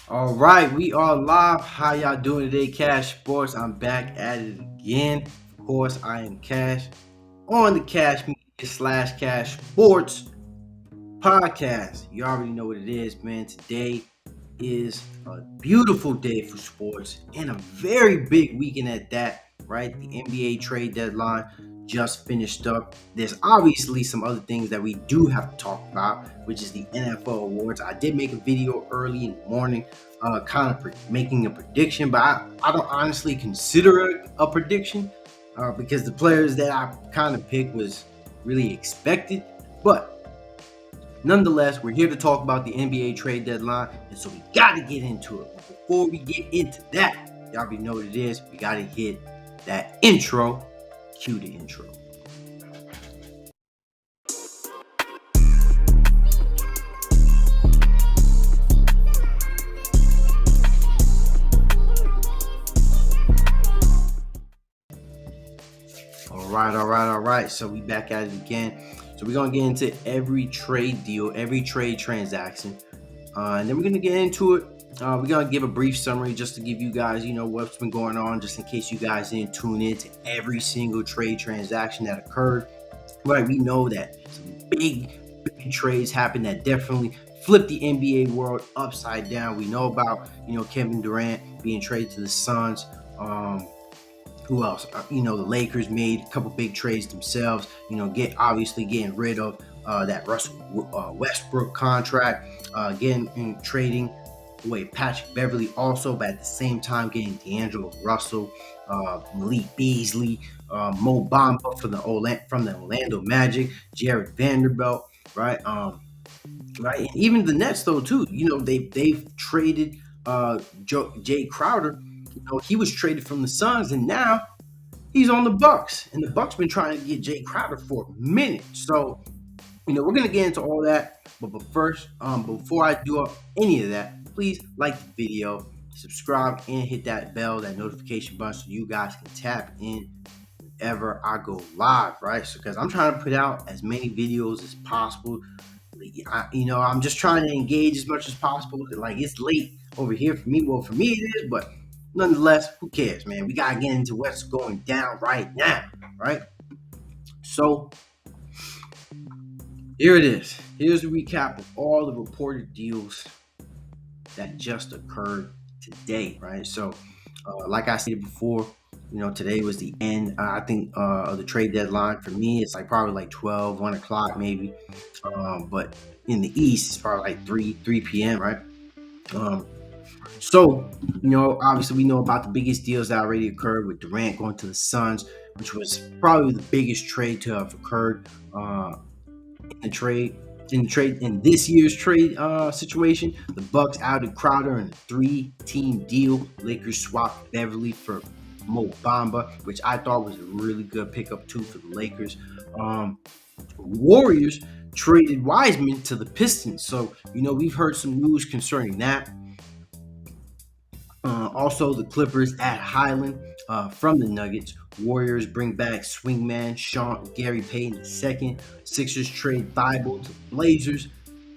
All right, we are live. How y'all doing today, Cash Sports? I'm back at it again. Of course, I am Cash on the Cash Media slash Cash Sports podcast. You already know what it is, man. Today is a beautiful day for sports and a very big weekend at that, right? The NBA trade deadline just finished up. There's obviously some other things that we do have to talk about, which is the NFL awards. I did make a video early in the morning, kind of making a prediction, but I don't honestly consider it a prediction because the players that I kind of picked was really expected. But nonetheless, we're here to talk about the NBA trade deadline, and so we got to get into it. But before we get into that, y'all already know what it is. We got to hit that intro. Cue the intro. All right. So we back at it again. So we're gonna get into every trade deal, every trade transaction, and then we're gonna get into it. We're gonna give a brief summary just to give you guys, what's been going on, just in case you guys didn't tune in to every single trade transaction that occurred. Right, we know that some big trades happened that definitely flipped the NBA world upside down. We know about, Kevin Durant being traded to the Suns. Who else? The Lakers made a couple big trades themselves. Getting rid of that Russell Westbrook contract. Again, trading away Patrick Beverly also, but at the same time getting D'Angelo Russell, Malik Beasley, Mo Bamba from the Orlando Magic, Jared Vanderbilt, right? Right. And even the Nets though too. They've traded Jay Crowder. He was traded from the Suns, and now he's on the Bucks, and the Bucks been trying to get Jay Crowder for a minute. So, we're gonna get into all that. But first, before I do any of that, please like the video, subscribe, and hit that bell, that notification button, so you guys can tap in whenever I go live, right? So, because I'm trying to put out as many videos as possible. I'm just trying to engage as much as possible. Like, it's late over here for me. Well, for me it is, but nonetheless, who cares, man? We gotta get into what's going down right now, right? So here it is. Here's a recap of all the reported deals that just occurred today, right? So, like I said before, today was the end, I think, of the trade deadline. For me, it's like probably like 12, 1 o'clock maybe. But in the East, it's probably like 3 p.m., right? So, obviously we know about the biggest deals that already occurred with Durant going to the Suns, which was probably the biggest trade to have occurred in this year's trade situation. The Bucks outed Crowder in a 3-team deal. Lakers swapped Beverly for Mo Bamba, which I thought was a really good pickup too for the Lakers. Warriors traded Wiseman to the Pistons, so we've heard some news concerning that. Also, the Clippers at Highland from the Nuggets. Warriors bring back swingman Gary Payton II. Sixers trade Thibault to the Blazers.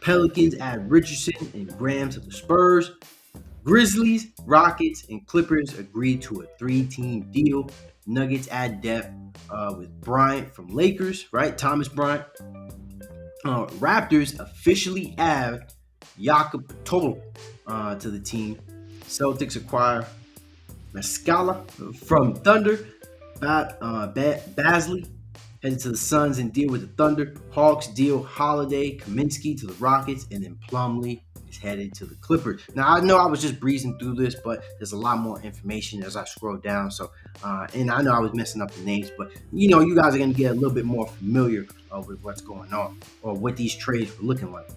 Pelicans add Richardson and Graham to the Spurs. Grizzlies, Rockets, and Clippers agreed to a 3-team deal. Nuggets add depth with Bryant from Lakers, right? Thomas Bryant. Raptors officially add Jakob Poeltl to the team. Celtics acquire Mascala from Thunder. Basley headed to the Suns and deal with the Thunder. Hawks deal Holiday, Kaminsky to the Rockets, and then Plumlee is headed to the Clippers. Now, I know I was just breezing through this, but there's a lot more information as I scroll down. So, and I know I was messing up the names, but you guys are going to get a little bit more familiar with what's going on or what these trades were looking like.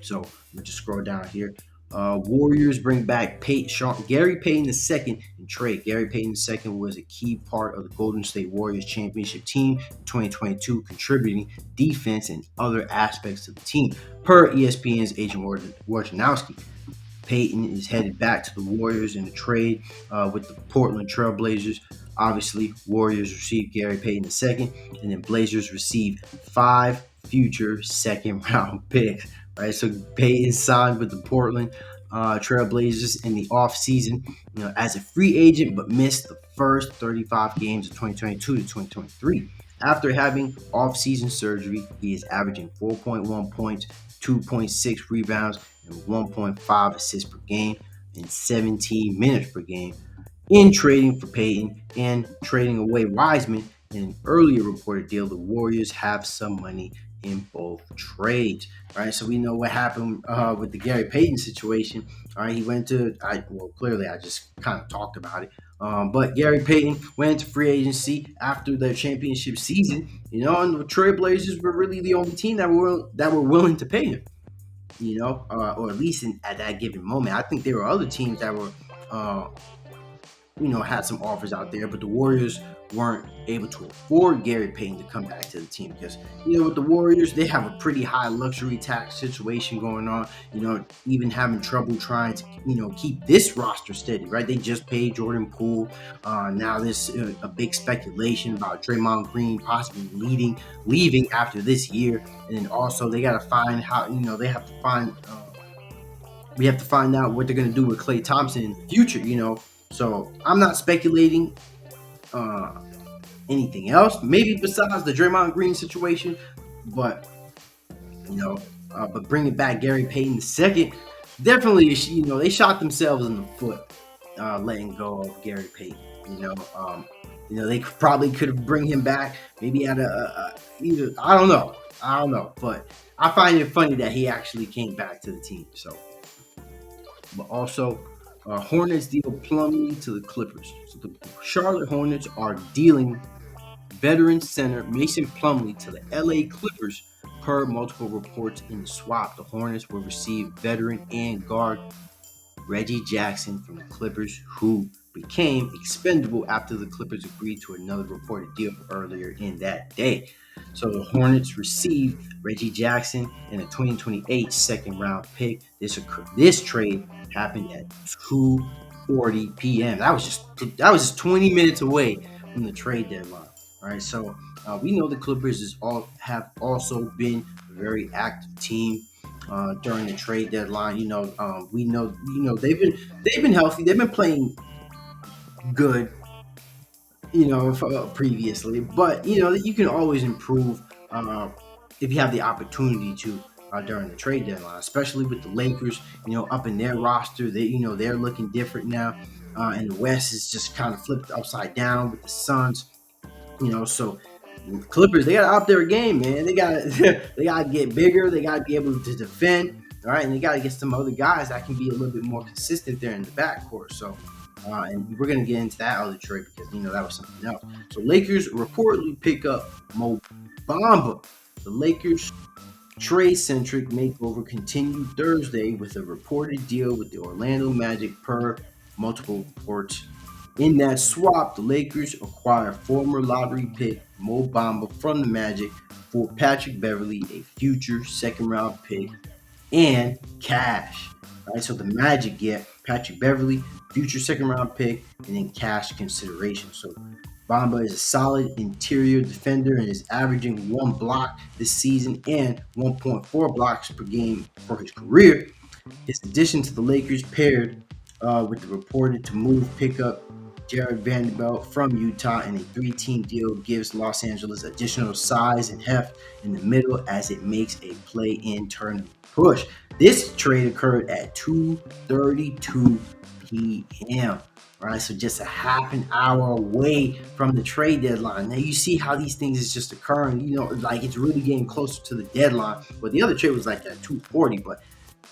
So, let me just scroll down here. Warriors bring back Gary Payton II in trade. Gary Payton II was a key part of the Golden State Warriors championship team in 2022, contributing defense and other aspects to the team. Per ESPN's Agent Wojnarowski, Payton is headed back to the Warriors in a trade with the Portland Trailblazers. Obviously, Warriors receive Gary Payton II, and then Blazers receive 5 future second-round picks. Right, so Payton signed with the Portland Trailblazers in the offseason, as a free agent, but missed the first 35 games of 2022 to 2023. After having off-season surgery, he is averaging 4.1 points, 2.6 rebounds, and 1.5 assists per game in 17 minutes per game. In trading for Payton and trading away Wiseman in an earlier reported deal, the Warriors have some money in both trades. All right, so we know what happened with the Gary Payton situation. All right, he went to, clearly I just kind of talked about it. But Gary Payton went into free agency after the championship season, and the Trailblazers were really the only team that were willing to pay him, or at least at that given moment. I think there were other teams that were uh, had some offers out there, but the Warriors weren't able to afford Gary Payton to come back to the team because, with the Warriors, they have a pretty high luxury tax situation going on, even having trouble trying to, keep this roster steady, right? They just paid Jordan Poole. Now there's a big speculation about Draymond Green possibly leaving after this year. And then also they got to find how, they have to find, we have to find out what they're going to do with Klay Thompson in the future, So I'm not speculating anything else, maybe besides the Draymond Green situation, but but bringing back Gary Payton II, definitely, they shot themselves in the foot letting go of Gary Payton. They probably could have bring him back maybe at either I don't know, but I find it funny that he actually came back to the team. So, but also. Hornets deal Plumlee to the Clippers. So the Charlotte Hornets are dealing veteran center Mason Plumlee to the LA Clippers per multiple reports in the swap. The Hornets will receive veteran and guard Reggie Jackson from the Clippers, who became expendable after the Clippers agreed to another reported deal earlier in that day. So the Hornets received Reggie Jackson and a 2028 second round pick. This trade happened at 2:40 p.m. That was just 20 minutes away from the trade deadline. All right, so we know the Clippers have also been a very active team during the trade deadline. We know they've been healthy. They've been playing good, previously, but you can always improve if you have the opportunity to during the trade deadline, especially with the Lakers, up in their roster. They're looking different now, and the West is just kind of flipped upside down with the Suns. So the Clippers, they got to up their game, man. They got they got to get bigger. They got to be able to defend, all right, and they got to get some other guys that can be a little bit more consistent there in the backcourt. So. And we're going to get into that other trade because, that was something else. So Lakers reportedly pick up Mo Bamba. The Lakers trade-centric makeover continued Thursday with a reported deal with the Orlando Magic per multiple reports. In that swap, the Lakers acquire former lottery pick Mo Bamba from the Magic for Patrick Beverley, a future second-round pick, and cash. All right, so the Magic get Patrick Beverley, future second-round pick, and then cash consideration. So Bamba is a solid interior defender and is averaging 1 block this season and 1.4 blocks per game for his career. His addition to the Lakers paired with the reported to move pickup Jared Vanderbilt from Utah in a 3-team deal gives Los Angeles additional size and heft in the middle as it makes a play-in tournament push. This trade occurred at 2:32 p.m. All right, so just a half an hour away from the trade deadline. Now you see how these things is just occurring. Like it's really getting closer to the deadline. But the other trade was like at 2:40. But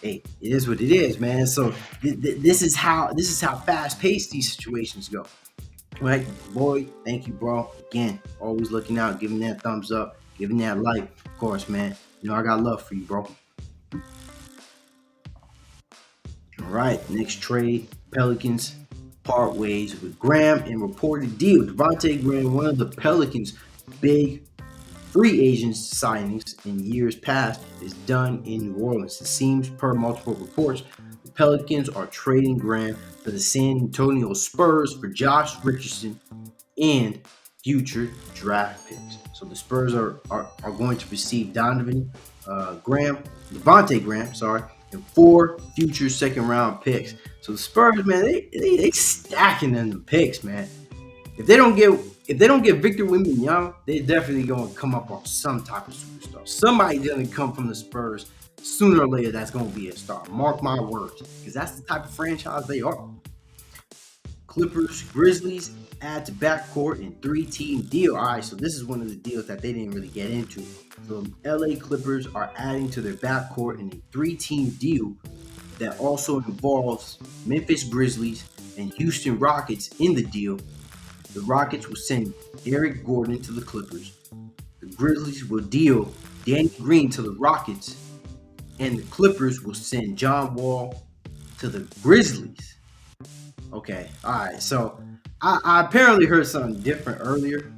hey, it is what it is, man. So this is how fast paced these situations go. All right, boy. Thank you, bro. Again, always looking out, giving that thumbs up, giving that like. Of course, man. I got love for you, bro. All right, next trade. Pelicans part ways with Graham and reported deal. Devontae Graham, one of the Pelicans' big free agent signings in years past, is done in New Orleans. It seems, per multiple reports, the Pelicans are trading Graham for the San Antonio Spurs for Josh Richardson and future draft picks. So the Spurs are going to receive Devontae Graham, and 4 future second round picks. So the Spurs, man, they stacking in the picks, man. If they don't get Victor Wembanyama, they're definitely gonna come up on some type of superstar. Somebody's gonna come from the Spurs sooner or later. That's gonna be a star. Mark my words, because that's the type of franchise they are. Clippers, Grizzlies add to backcourt in 3-team deal. All right, so this is one of the deals that they didn't really get into. So LA Clippers are adding to their backcourt in a 3-team deal that also involves Memphis Grizzlies and Houston Rockets in the deal. The Rockets will send Eric Gordon to the Clippers. The Grizzlies will deal Danny Green to the Rockets, and the Clippers will send John Wall to the Grizzlies. Okay, all right. So I apparently heard something different earlier.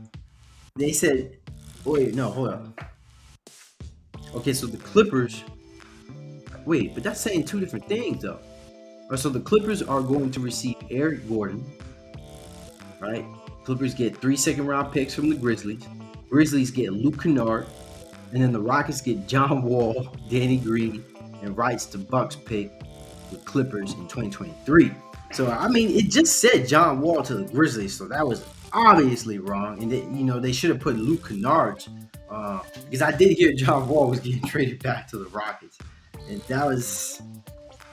They said, wait, no, hold up. Okay, so the Clippers. Wait, but that's saying two different things, though. So the Clippers are going to receive Eric Gordon, right? Clippers get 3 second-round picks from the Grizzlies. Grizzlies get Luke Kennard, and then the Rockets get John Wall, Danny Green, and rights to Bucks pick with Clippers in 2023. So I mean, it just said John Wall to the Grizzlies, so that was obviously wrong. And they should have put Luke Kennard, because I did hear John Wall was getting traded back to the Rockets, and that was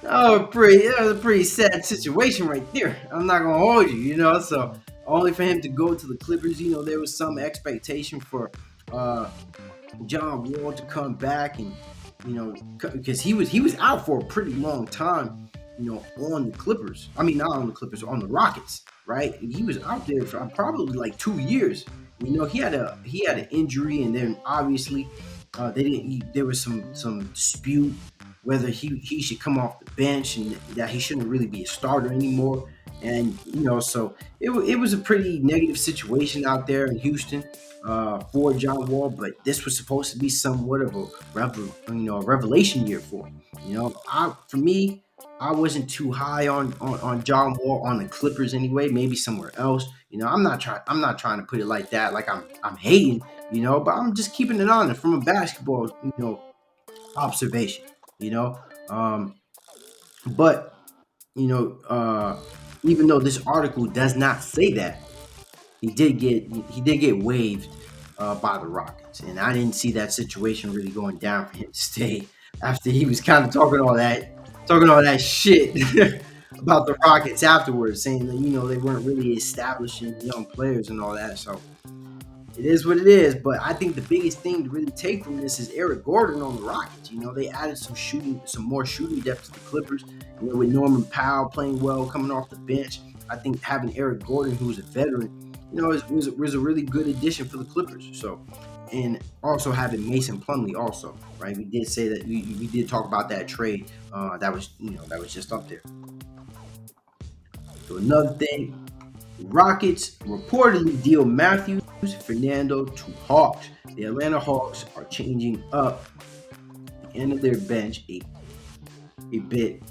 a pretty sad situation right there. I'm not gonna hold you, So only for him to go to the Clippers, there was some expectation for John Wall to come back, and because he was out for a pretty long time. On the Clippers. I mean, not on the Clippers, on the Rockets, right? He was out there for probably like 2 years. He had an injury, and then obviously there was some dispute whether he should come off the bench and that he shouldn't really be a starter anymore. And so it was a pretty negative situation out there in Houston for John Wall. But this was supposed to be somewhat of a revelation year for him. For me, I wasn't too high on John Wall on the Clippers anyway. Maybe somewhere else. I'm not trying to put it like that. Like I'm hating. But I'm just keeping it honest from a basketball observation. But even though this article does not say that, he did get waived by the Rockets, and I didn't see that situation really going down for him to stay after he was kind of talking all that shit about the Rockets afterwards, saying that they weren't really establishing young players and all that. So it is what it is. But I think the biggest thing to really take from this is Eric Gordon on the Rockets. They added some more shooting depth to the Clippers. With Norman Powell playing well, coming off the bench, I think having Eric Gordon, who's a veteran, was a really good addition for the Clippers. So. And also having Mason Plumlee also, right? We did say that we did talk about that trade that was just up there. So another thing, Rockets reportedly deal Matthews Fernando to Hawks. The Atlanta Hawks are changing up the end of their bench a bit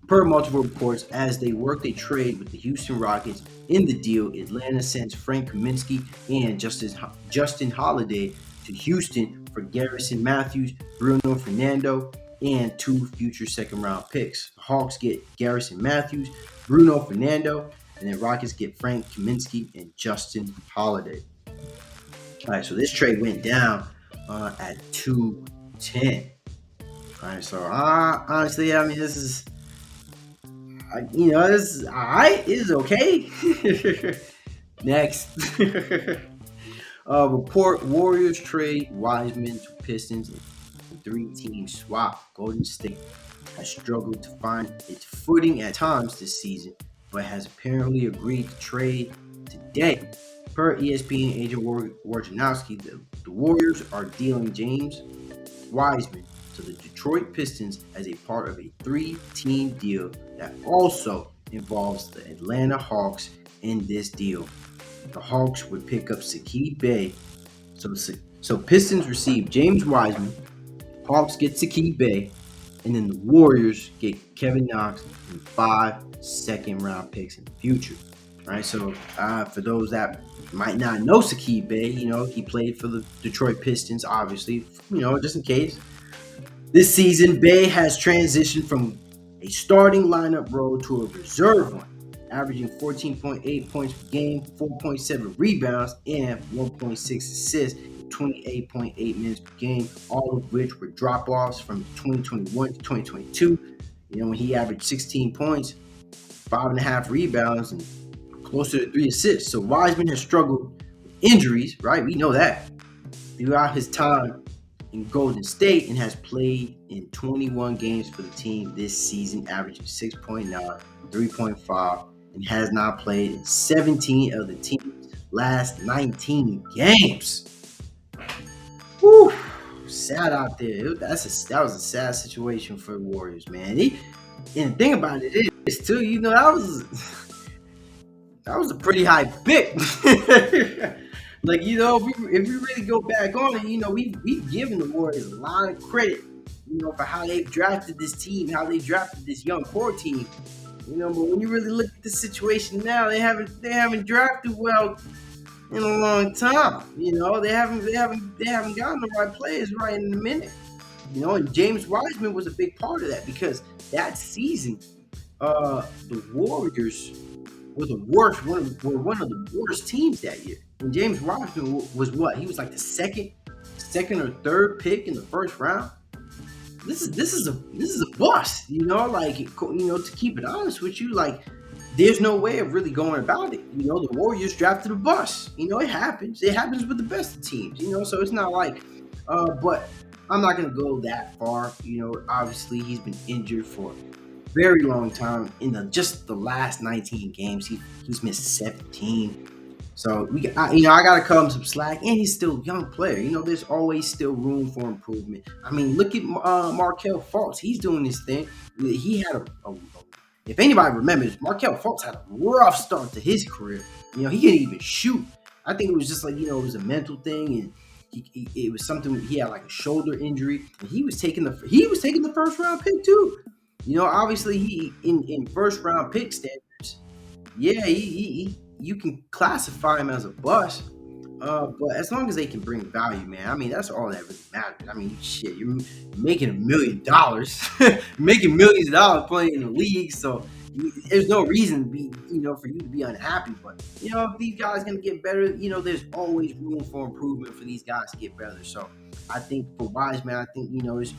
per multiple reports as they work a trade with the Houston Rockets. In the deal, Atlanta sends Frank Kaminsky and Justin Holiday to Houston for Garrison Matthews, Bruno Fernando, and 2 future second-round picks. The Hawks get Garrison Matthews, Bruno Fernando, and then Rockets get Frank Kaminsky and Justin Holiday. All right, so this trade went down at 210. All right, so honestly, I mean, this is... this is all right. It is okay. Next. Report Warriors trade Wiseman to Pistons in 3-team swap. Golden State has struggled to find its footing at times this season, but has apparently agreed to trade today. Per ESPN agent Wojnarowski, the Warriors are dealing James Wiseman to the Detroit Pistons as a part of a 3-team deal that also involves the Atlanta Hawks in this deal. The Hawks would pick up Saddiq Bey. So Pistons receive James Wiseman, Hawks get Saddiq Bey, and then the Warriors get Kevin Knox and 5 second-round picks in the future. All right, so for those that might not know Saddiq Bey, he played for the Detroit Pistons, obviously, just in case. This season, Bay has transitioned from a starting lineup role to a reserve one, averaging 14.8 points per game, 4.7 rebounds, and 1.6 assists in 28.8 minutes per game, all of which were drop-offs from 2021 to 2022. When he averaged 16 points, 5.5 rebounds, and closer to 3 assists. So Wiseman has struggled with injuries, right? We know that, throughout his time in Golden State, and has played in 21 games for the team this season, averaging 6.9, 3.5, and has not played in 17 of the team's last 19 games. Whew, sad out there. That was a sad situation for the Warriors, man. And the thing about it is, too, that was a pretty high pick. Like, if we really go back on it, we've given the Warriors a lot of credit, for how they've drafted this team, how they drafted this young core team. But when you really look at the situation now, they haven't drafted well in a long time. They haven't gotten the right players right in a minute. And James Wiseman was a big part of that, because that season, the Warriors were one of the worst teams that year. And James Wiseman was what? He was like the second or third pick in the first round. This is a bust, to keep it honest with you, like, there's no way of really going about it. The Warriors drafted a bust. It happens. It happens with the best of teams, so it's not like, but I'm not going to go that far. Obviously he's been injured for a very long time. In just the last 19 games, he's missed 17. So I gotta cut him some slack, and he's still a young player. There's always still room for improvement. I mean, look at Markelle Fultz. He's doing this thing. He had if anybody remembers, Markelle Fultz had a rough start to his career. He couldn't even shoot. I think it was just like, it was a mental thing, and it was something. He had like a shoulder injury, and he was taking the first round pick too. Obviously he in first round pick standards, yeah, you can classify him as a bust, but as long as they can bring value, man, I mean, that's all that really matters. I mean, shit, you're making $1 million, making millions of dollars playing in the league, so there's no reason to be, for you to be unhappy. But if these guys gonna get better, there's always room for improvement for these guys to get better. So I think for Wiseman, I think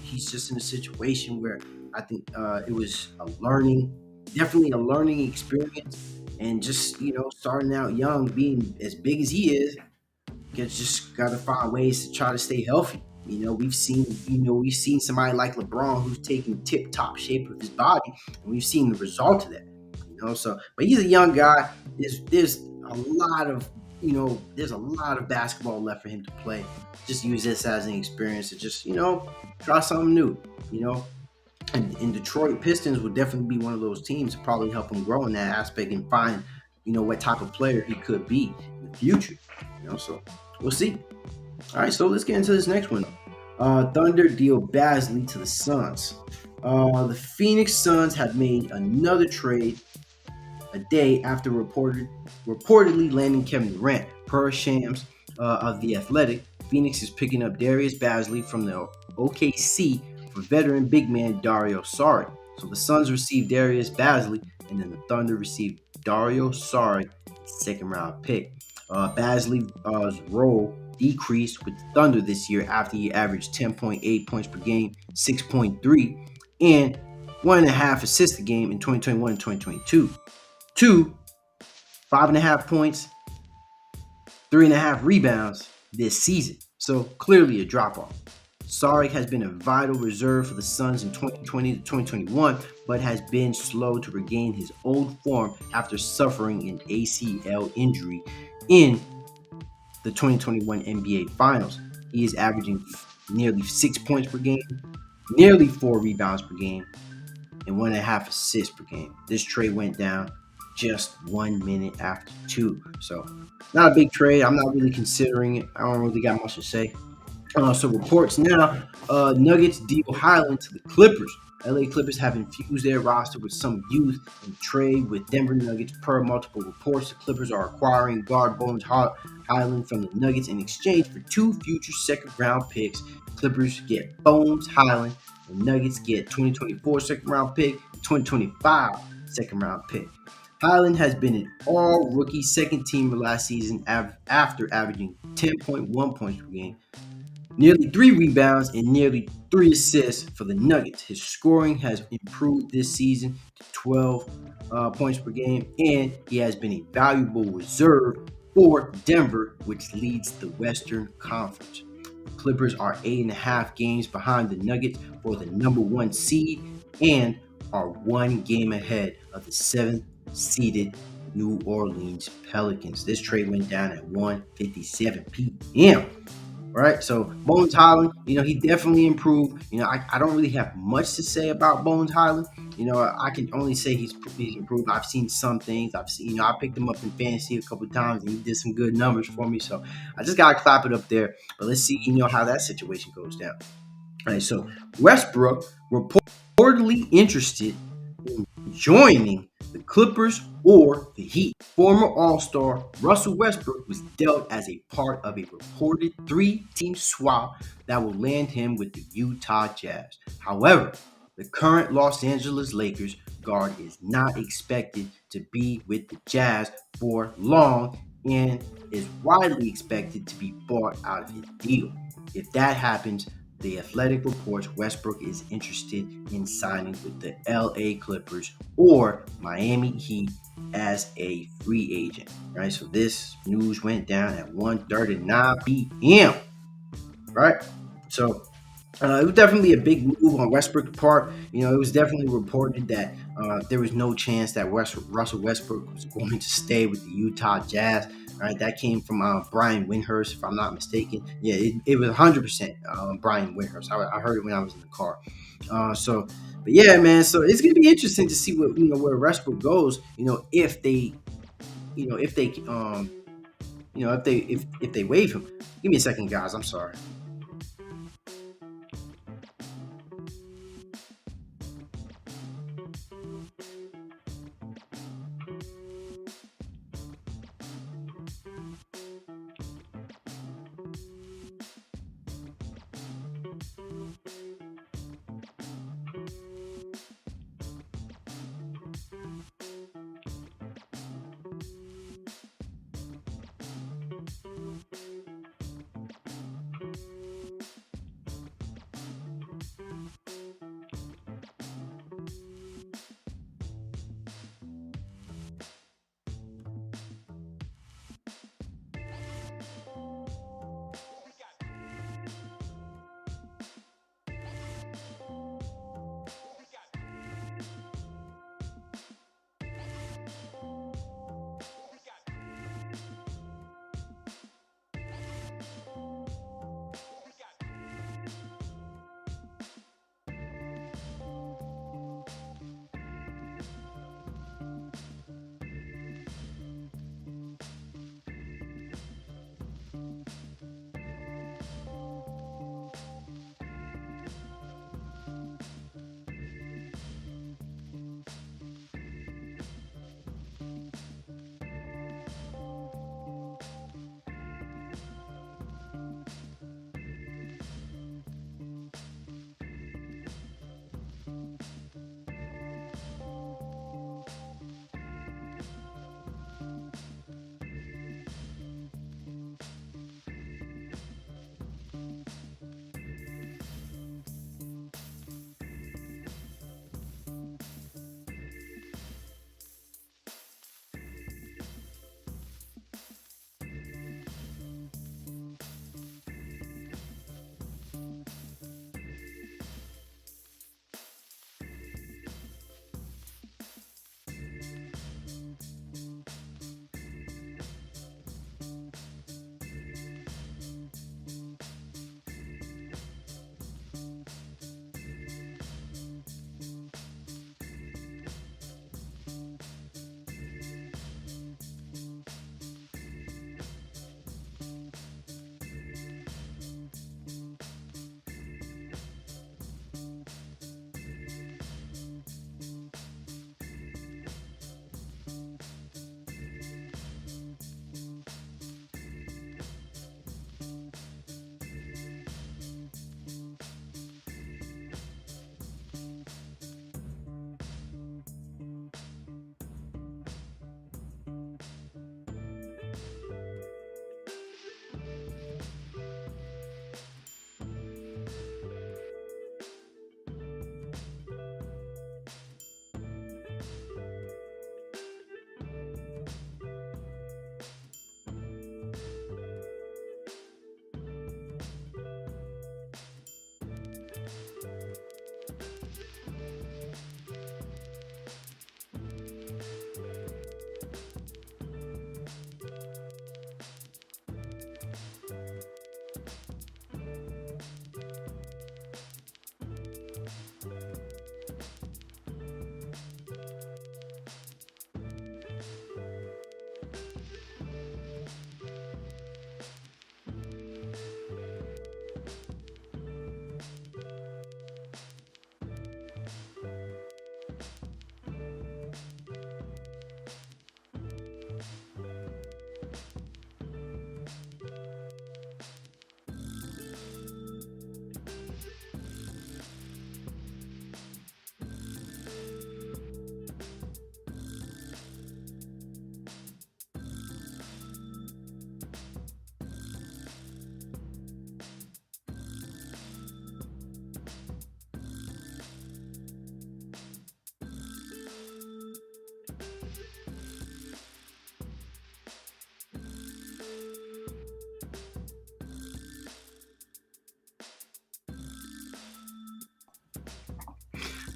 he's just in a situation where I think it was definitely a learning experience. And just, starting out young, being as big as he is, just got to find ways to try to stay healthy. We've seen somebody like LeBron who's taking tip-top shape of his body, and we've seen the result of that. So, but he's a young guy. There's a lot of basketball left for him to play. Just use this as an experience to just, try something new. And Detroit Pistons would definitely be one of those teams to probably help him grow in that aspect and find, what type of player he could be in the future. So we'll see. All right, so let's get into this next one. Thunder deal Bazley to the Suns. The Phoenix Suns have made another trade a day after reportedly landing Kevin Durant. Per Shams of The Athletic, Phoenix is picking up Darius Bazley from the OKC for veteran big man Dario Saric. So the Suns received Darius Bazley, and then the Thunder received Dario Saric, second round pick. Bazley's role decreased with the Thunder this year after he averaged 10.8 points per game, 6.3, and 1.5 assists a game in 2021 and 2022. 5.5 points, 3.5 rebounds this season. So clearly a drop-off. Saric has been a vital reserve for the Suns in 2020 to 2021, but has been slow to regain his old form after suffering an ACL injury in the 2021 NBA Finals. He is averaging nearly 6 points per game, nearly 4 rebounds per game, and 1.5 assists per game. This trade went down just 1 minute after 2. So not a big trade. I'm not really considering it. I don't really got much to say. So reports now, Nuggets deal Highland to the Clippers. LA Clippers have infused their roster with some youth in trade with Denver Nuggets. Per multiple reports, the Clippers are acquiring guard Bones Highland from the Nuggets in exchange for 2 future second-round picks. Clippers get Bones Highland The Nuggets get 2024 second round pick, 2025 second round pick. Highland has been an all rookie second teamer last season after averaging 10.1 points per game, nearly 3 rebounds, and nearly 3 assists for the Nuggets. His scoring has improved this season to 12 points per game, and he has been a valuable reserve for Denver, which leads the Western Conference. The Clippers are 8.5 games behind the Nuggets for the _1 seed and are 1 game ahead of the 7th seeded New Orleans Pelicans. This trade went down at 1:57 p.m. Right, so Bones Highland, he definitely improved. I don't really have much to say about Bones Highland. I can only say he's improved. I've seen some things. I've seen, I picked him up in fantasy a couple of times, and he did some good numbers for me. So I just gotta clap it up there. But let's see, how that situation goes down. All right, so Westbrook reportedly interested in joining the Clippers or the Heat. Former All-Star Russell Westbrook was dealt as a part of a reported 3-team swap that will land him with the Utah Jazz. However, the current Los Angeles Lakers guard is not expected to be with the Jazz for long and is widely expected to be bought out of his deal. If that happens, The Athletic reports Westbrook is interested in signing with the LA Clippers or Miami Heat as a free agent. Right, so this news went down at 1:39 p.m. Right, so it was definitely a big move on Westbrook's part. It was definitely reported that there was no chance that Russell Westbrook was going to stay with the Utah Jazz. Right, that came from Brian Windhurst, if I'm not mistaken. Yeah, it was 100% Brian Windhurst. I heard it when I was in the car. But yeah, man. So it's gonna be interesting to see where Westbrook goes. If they, if they, if they waive him. Give me a second, guys. I'm sorry.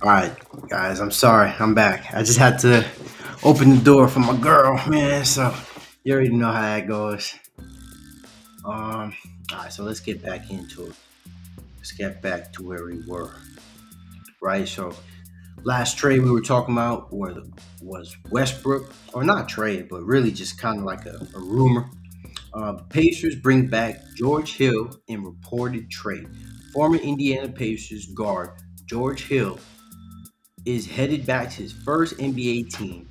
All right, guys, I'm sorry. I'm back. I just had to open the door for my girl, man. So you already know how that goes. All right, so let's get back into it. Let's get back to where we were, right? So last trade we were talking about was Westbrook, or not trade, but really just kind of like a rumor. The Pacers bring back George Hill in reported trade. Former Indiana Pacers guard George Hill is headed back to his first NBA team.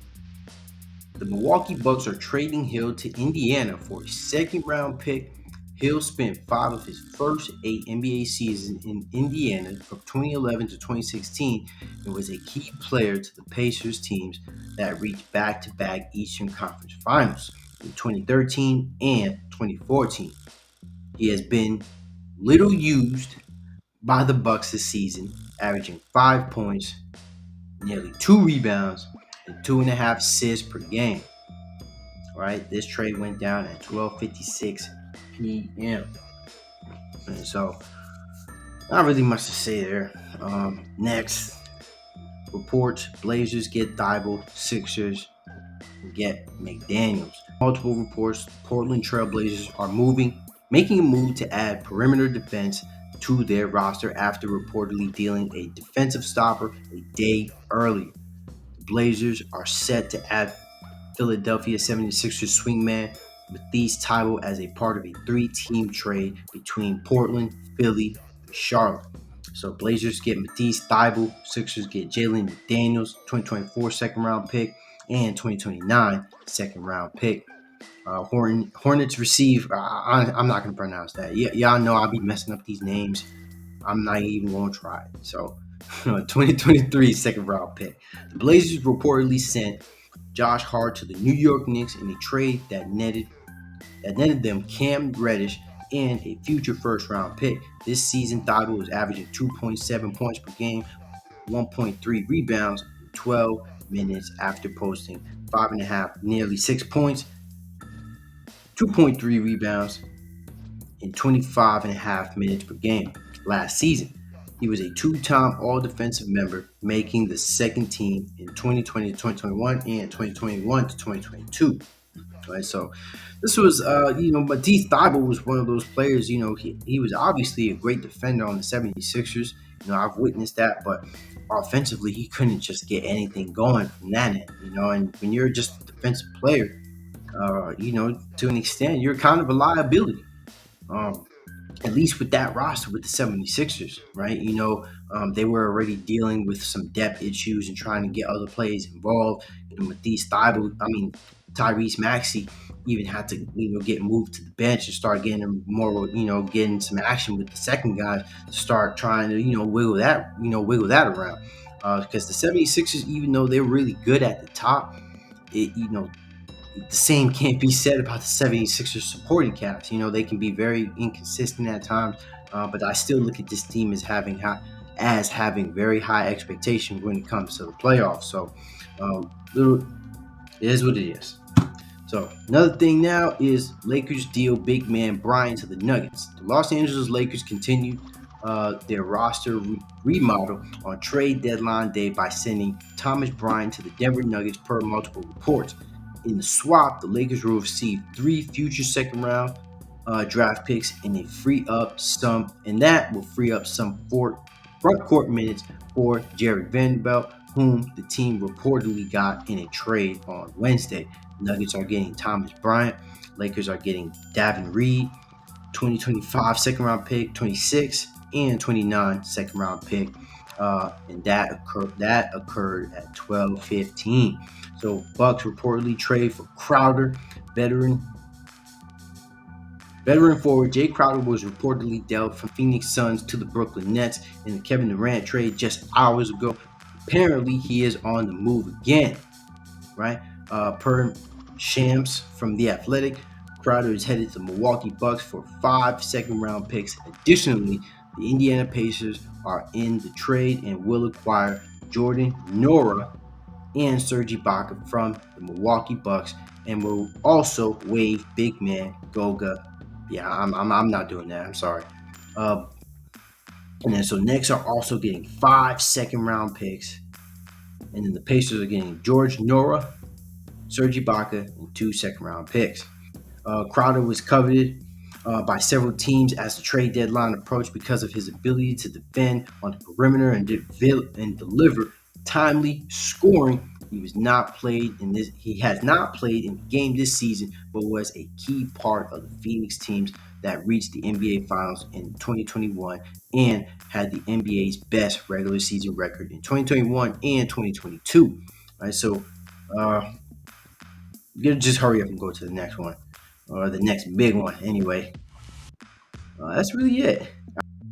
The Milwaukee Bucks are trading Hill to Indiana for a second round pick. Hill spent 5 of his first 8 NBA seasons in Indiana from 2011 to 2016 and was a key player to the Pacers teams that reached back to back Eastern Conference Finals in 2013 and 2014. He has been little used by the Bucks this season, averaging 5 points, nearly 2 rebounds, and 2.5 assists per game. Right, this trade went down at 12:56 p.m. And so, not really much to say there. Next, reports: Blazers get Thibault, Sixers get McDaniels. Multiple reports: Portland Trail Blazers are making a move to add perimeter defense to their roster after reportedly dealing a defensive stopper a day earlier. The Blazers are set to add Philadelphia 76ers swingman Matisse Thybulle as a part of a 3-team trade between Portland, Philly, and Charlotte. So Blazers get Matisse Thybulle, Sixers get Jalen McDaniels, 2024 second round pick, and 2029 second round pick. Hornets receive. I'm not gonna pronounce that. Y'all know I'll be messing up these names. I'm not even gonna try it. So, 2023 second round pick. The Blazers reportedly sent Josh Hart to the New York Knicks in a trade that netted them Cam Reddish and a future first round pick. This season, Thibault was averaging 2.7 points per game, 1.3 rebounds, 12 minutes after posting 5.5, nearly 6 points, 2.3 rebounds, in 25.5 minutes per game last season. He was a two-time All-Defensive member, making the second team in 2020 to 2021 and 2021 to 2022. Right, so this was, Matisse Thybulle was one of those players. He was obviously a great defender on the 76ers. I've witnessed that, but offensively, he couldn't just get anything going from that end. And when you're just a defensive player, to an extent, you're kind of a liability. Um, at least with that roster with the 76ers, right? They were already dealing with some depth issues and trying to get other players involved. Matisse Thybulle, Tyrese Maxey even had to, get moved to the bench and start getting him more, getting some action with the second guy to start trying to, wiggle that around. Because the 76ers, even though they're really good at the top, the same can't be said about the 76ers supporting cast. They can be very inconsistent at times, but I still look at this team as having very high expectations when it comes to the playoffs. So, it is what it is. So another thing now is Lakers deal big man Bryant to the Nuggets. The Los Angeles Lakers continued their roster remodel on trade deadline day by sending Thomas Bryant to the Denver Nuggets per multiple reports. In the swap, the Lakers will receive 3 future second round draft picks and that will free up some front court minutes for Jared Vanderbilt, whom the team reportedly got in a trade on Wednesday. Nuggets are getting Thomas Bryant. Lakers are getting Davin Reed, 2025 second round pick, 26 and 29 second round pick. And that occurred at 12:15. So Bucks reportedly trade for Crowder. Veteran forward Jay Crowder was reportedly dealt from Phoenix Suns to the Brooklyn Nets in the Kevin Durant trade just hours ago. Apparently, he is on the move again, right? Per Shams from The Athletic, Crowder is headed to the Milwaukee Bucks for 5 second-round picks. Additionally, the Indiana Pacers are in the trade and will acquire Jordan Nora and Serge Ibaka from the Milwaukee Bucks, and will also waive big man Goga. Yeah, I'm not doing that. I'm sorry. And then so Knicks are also getting 5 second-round picks. And then the Pacers are getting George Nora, Serge Ibaka, and 2 second-round picks. Crowder was coveted by several teams as the trade deadline approached because of his ability to defend on the perimeter and deliver timely scoring. He was not played in this. He has not played in the game this season, but was a key part of the Phoenix teams that reached the NBA Finals in 2021 and had the NBA's best regular season record in 2021 and 2022. All right, so uh, just hurry up and go to the next one, or the next big one. Anyway, that's really it.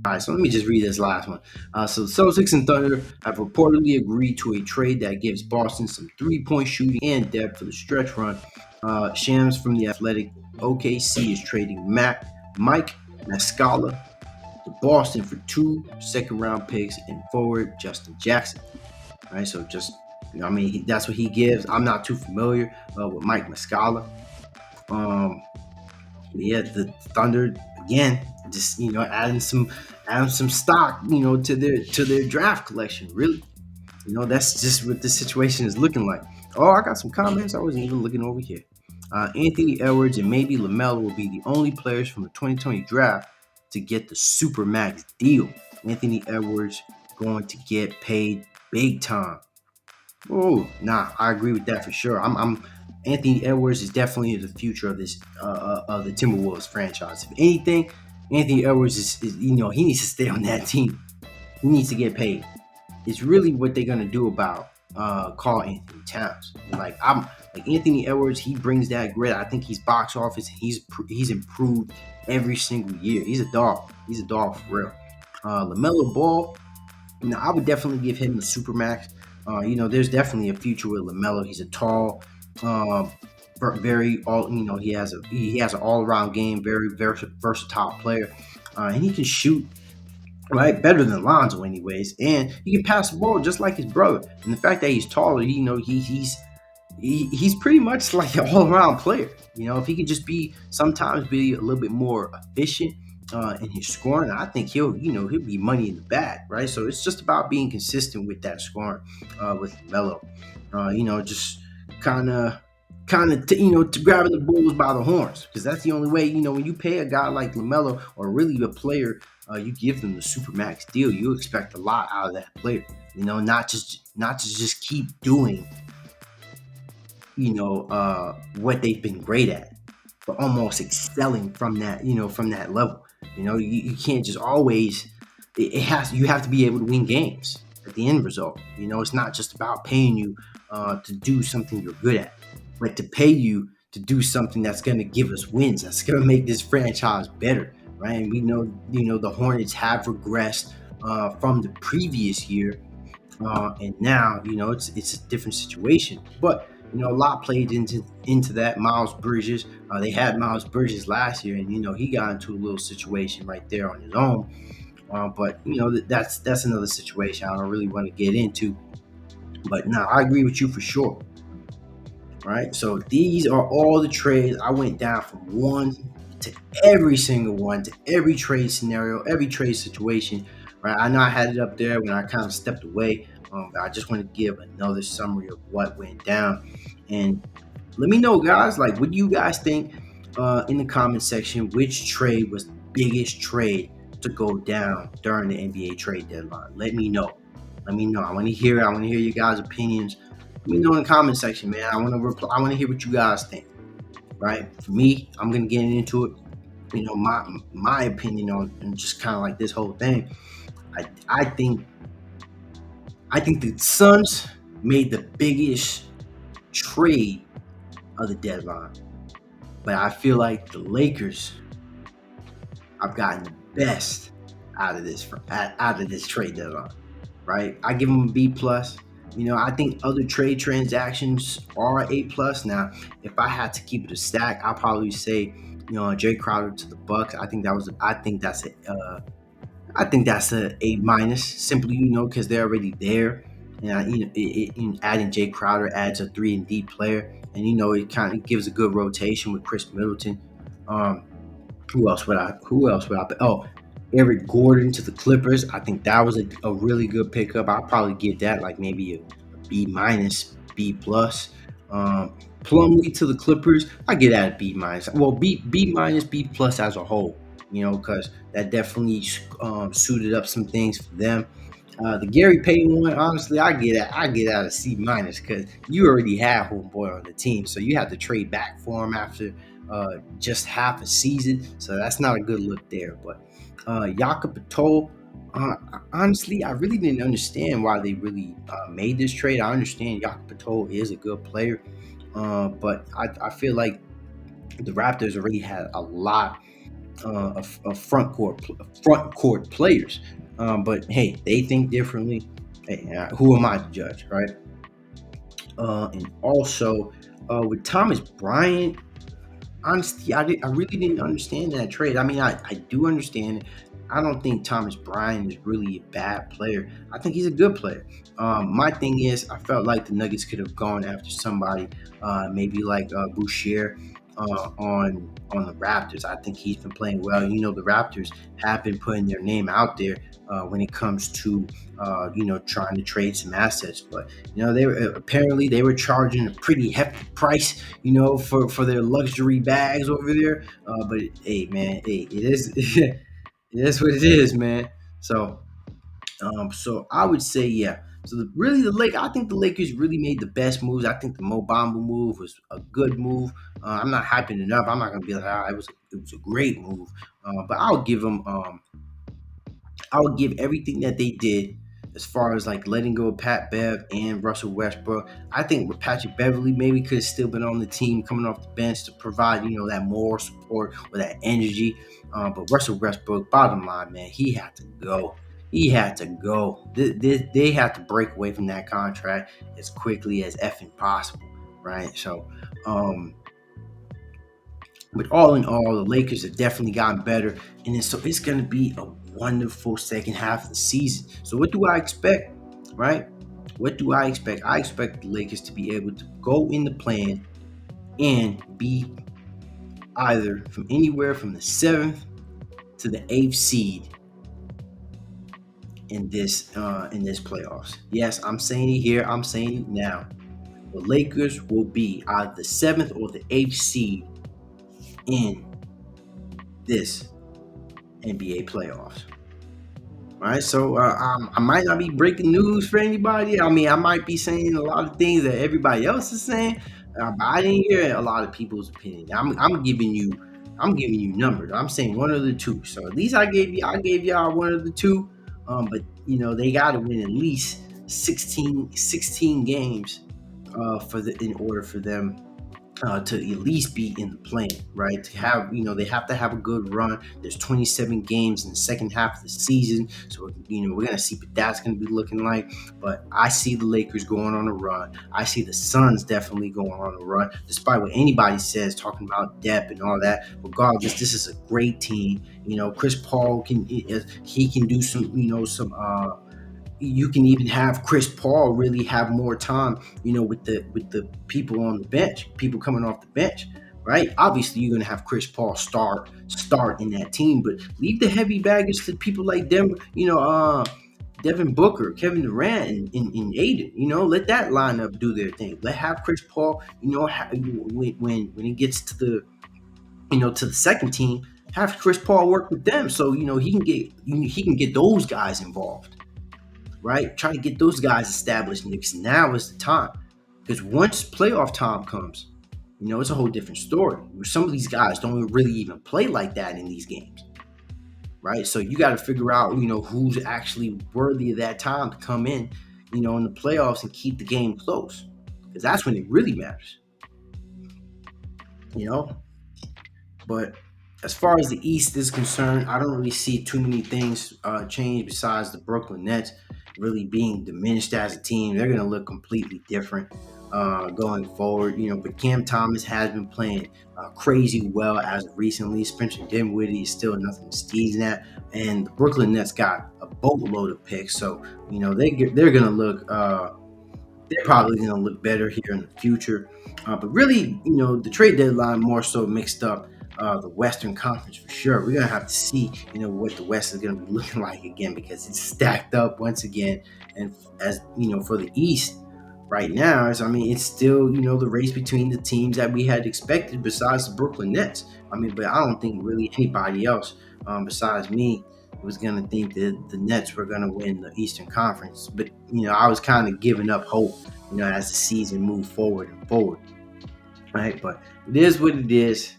All right, so let me just read this last one. So the Celtics and Thunder have reportedly agreed to a trade that gives Boston some three-point shooting and depth for the stretch run. Shams from the Athletic, OKC is trading Mike Muscala to Boston for 2 second-round picks and forward Justin Jackson. All right, so just, that's what he gives. I'm not too familiar with Mike Muscala. Yeah, the Thunder again, just adding some stock, to their draft collection. Really, that's just what the situation is looking like. Oh, I got some comments. I wasn't even looking over here. Anthony Edwards and maybe LaMelo will be the only players from the 2020 draft to get the Supermax deal. Anthony Edwards going to get paid big time. Oh, nah, I agree with that for sure. I'm Anthony Edwards is definitely the future of this of the Timberwolves franchise. If anything, Anthony Edwards is he needs to stay on that team. He needs to get paid. It's really what they're gonna do about Karl Anthony Towns. Like Anthony Edwards, he brings that grit. I think he's box office. He's improved every single year. He's a dog. He's a dog for real. LaMelo Ball, I would definitely give him the Supermax. There's definitely a future with LaMelo. He's a tall, very all. He has an all around game, very versatile player, and he can shoot right better than Lonzo, anyways. And he can pass the ball just like his brother. And the fact that he's taller, he's pretty much like an all around player. If he could just sometimes be a little bit more efficient in his scoring, I think he'll be money in the bag, right? So it's just about being consistent with that scoring with Melo. Just kind of to grabbing the bulls by the horns, because that's the only way. When you pay a guy like LaMelo, or really a player, you give them the Supermax deal. You expect a lot out of that player. Not to just keep doing what they've been great at, but almost excelling from that level. You can't just always. You have to be able to win games at the end result. It's not just about paying you to do something you're good at, but to pay you to do something that's going to give us wins. That's going to make this franchise better, right? And we know, the Hornets have regressed from the previous year, and now, it's a different situation. But a lot played into that. Miles Bridges, they had Miles Bridges last year, and he got into a little situation right there on his own. But that's another situation I don't really want to get into. But no, I agree with you for sure. All right, so these are all the trades. I went down from one to every single one, to every trade scenario, every trade situation. Right, I know I had it up there when I kind of stepped away. But I just want to give another summary of what went down. And let me know, guys, like, what do you guys think in the comment section? Which trade was the biggest trade to go down during the NBA trade deadline? Let me know. I want to hear it. I want to hear your guys' opinions. Let me know in the comment section, man. I want to reply. I want to hear what you guys think. Right? For me, I'm gonna get into it. My opinion on just kind of like this whole thing. I think the Suns made the biggest trade of the deadline, but I feel like the Lakers have gotten the best out of this trade deadline. Right? I give them a B plus. I think other trade transactions are A plus. Now, if I had to keep it a stack, I'll probably say, Jay Crowder to the Bucks. I think that's a A minus, simply because they're already there, and adding Jay Crowder adds a 3-and-D player, and it kind of gives a good rotation with Chris Middleton. Who else would I? Oh, Eric Gordon to the Clippers. I think that was a really good pickup. I'll probably give that like maybe a B minus, B plus. Um, Plumlee to the Clippers, I get that a B minus. Well, B minus, B plus as a whole. Because that definitely suited up some things for them. The Gary Payton one, honestly, I get out a C minus because you already had homeboy on the team, so you had to trade back for him after just half a season. So that's not a good look there. But Jakob Potol, honestly, I really didn't understand why they really made this trade. I understand Jakob Potol is a good player, but I feel like the Raptors already had a lot of front court players. But hey, they think differently. Hey, who am I to judge, right? And also with Thomas Bryant, honestly, I really didn't understand that trade. I mean, I do understand it. I don't think Thomas Bryant is really a bad player. I think he's a good player. My thing is, I felt like the Nuggets could have gone after somebody, maybe like Boucher on the Raptors. I think he's been playing well. The Raptors have been putting their name out there when it comes to trying to trade some assets. But they were charging a pretty hefty price, for their luxury bags over there. But hey, man, hey, it is it is what it is, man. So I would say, yeah. So really, I think the Lakers really made the best moves. I think the Mo Bamba move was a good move. I'm not hyping it up. I'm not gonna be like, it was a great move. But I would give everything that they did as far as like letting go of Pat Bev and Russell Westbrook. I think with Patrick Beverly maybe could have still been on the team coming off the bench to provide, that moral support or that energy. But Russell Westbrook, bottom line, man, he had to go. He had to go. They had to break away from that contract as quickly as effing possible, right? So, but all in all, the Lakers have definitely gotten better, and so it's going to be a wonderful second half of the season. So what do I expect? Right? What do I expect? I expect the Lakers to be able to go in the plan and be either from anywhere from the 7th to the 8th seed in this playoffs. Yes, I'm saying it here. I'm saying it now. The Lakers will be either the 7th or the 8th seed in this NBA playoffs. All right, so I might not be breaking news for anybody. I mean, I might be saying a lot of things that everybody else is saying, but I didn't hear a lot of people's opinion. I'm giving you numbers. I'm saying one of the two. So at least I gave y'all one of the two. But they got to win at least 16 games in order for them to at least be in the plan, right? To have, they have to have a good run. There's 27 games in the second half of the season, so we're gonna see what that's gonna be looking like. But I see the Lakers going on a run. I see the Suns definitely going on a run, despite what anybody says, talking about depth and all that. Regardless, this is a great team. Chris Paul he can do some. You can even have Chris Paul really have more time, with the people on the bench, people coming off the bench, right? Obviously, you're gonna have Chris Paul start in that team, but leave the heavy baggage to people like them, Devin Booker, Kevin Durant, and Aiden. Let that lineup do their thing. Let have Chris Paul, when it gets to the second team, have Chris Paul work with them, so he can get those guys involved, right? Try to get those guys established because now is the time. Because once playoff time comes, it's a whole different story. Some of these guys don't really even play like that in these games, right? So you got to figure out, who's actually worthy of that time to come in the playoffs and keep the game close. Because that's when it really matters, you know? But as far as the East is concerned, I don't really see too many things change besides the Brooklyn Nets really being diminished as a team. They're going to look completely different going forward. But Cam Thomas has been playing crazy well as of recently. Spencer Dinwiddie is still nothing to sneeze at, and the Brooklyn Nets got a boatload of picks, so they're going to look. They're probably going to look better here in the future. But really, the trade deadline more so mixed up the Western Conference for sure. We're gonna have to see, what the West is gonna be looking like again, because it's stacked up once again. And as for the East right now, it's still the race between the teams that we had expected, besides the Brooklyn Nets. But I don't think really anybody else, besides me, was gonna think that the Nets were gonna win the Eastern Conference. But I was kind of giving up hope, as the season moved forward and forward, right? But it is what it is.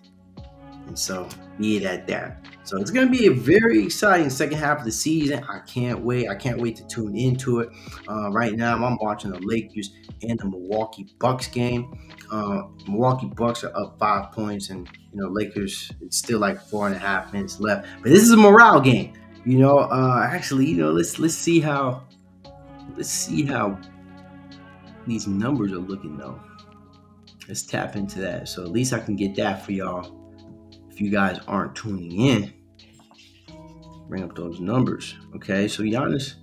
And so be it at that. So it's going to be a very exciting second half of the season. I can't wait. I can't wait to tune into it. Right now, I'm watching the Lakers and the Milwaukee Bucks game. Milwaukee Bucks are up 5 points, and Lakers. It's still like 4.5 minutes left. But this is a morale game. Actually, let's see how these numbers are looking though. Let's tap into that. So at least I can get that for y'all. If you guys aren't tuning in, bring up those numbers. Okay, so Giannis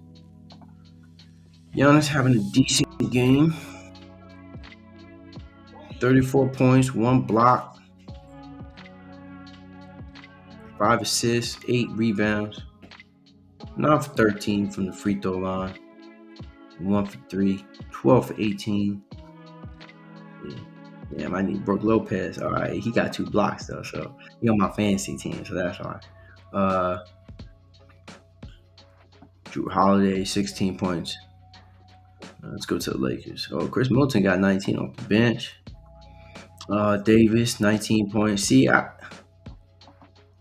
having a decent game. 34 points, 1 block, 5 assists, 8 rebounds. 9 for 13 from the free throw line. 1 for 3, 12 for 18. Yeah, I need Brook Lopez. All right, he got 2 blocks though, so he on my fantasy team, so that's fine. Drew Holiday, 16 points. Let's go to the Lakers. Oh, Chris Middleton got 19 off the bench. Davis, 19 points. See, I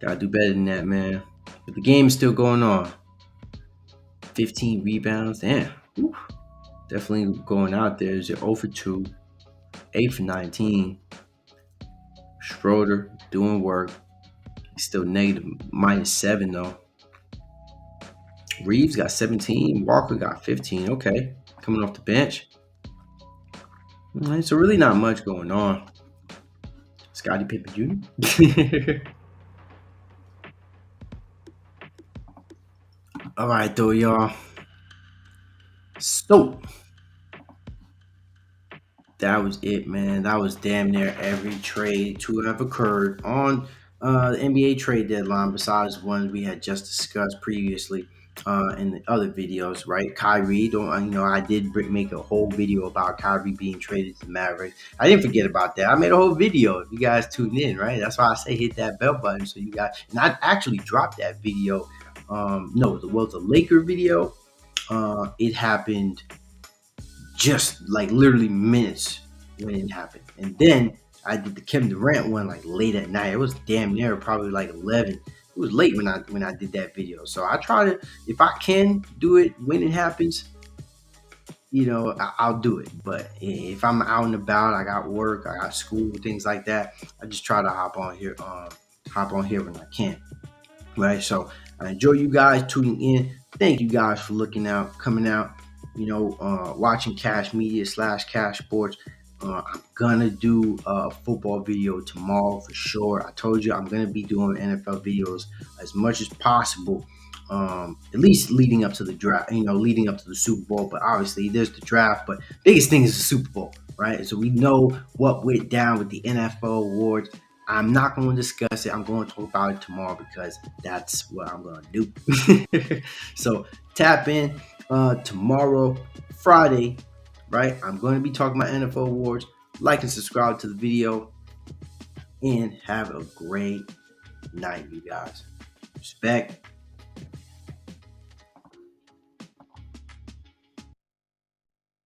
gotta do better than that, man. But the game is still going on. 15 rebounds. Damn. Whew. Definitely going out there. 0 for 2. 8 for 19. Schroeder doing work. He's still negative -7 though. Reeves got 17. Walker got 15. Okay. Coming off the bench. All right, so really not much going on. Scottie Pippen Jr. All right, though, y'all. So that was it, man. That was damn near every trade to have occurred on the NBA trade deadline, besides ones we had just discussed previously in the other videos, right? Kyrie, I did make a whole video about Kyrie being traded to the Mavericks. I didn't forget about that. I made a whole video. If you guys tuned in, right? That's why I say hit that bell button so you guys. And I actually dropped that video. The Laker video. It happened just like literally minutes when it happened, and then I did the Kevin Durant one like late at night. It was damn near probably like 11. It was late when I did that video. So I try to, if I can do it when it happens, I'll do it. But if I'm out and about, I got work, I got school, things like that, I just try to hop on here when I can. Right. So I enjoy you guys tuning in. Thank you guys for coming out, watching Cash Media /CashSports. I'm gonna do a football video tomorrow for sure. I told you I'm gonna be doing NFL videos as much as possible, at least leading up to the draft, leading up to the Super Bowl. But obviously there's the draft, but biggest thing is the Super Bowl, right? So we know what went down with the NFL awards. I'm not going to discuss it. I'm going to talk about it tomorrow because that's what I'm going to do. So tap in tomorrow, Friday, right? I'm going to be talking about NFL awards. Like and subscribe to the video. And have a great night, you guys. Respect.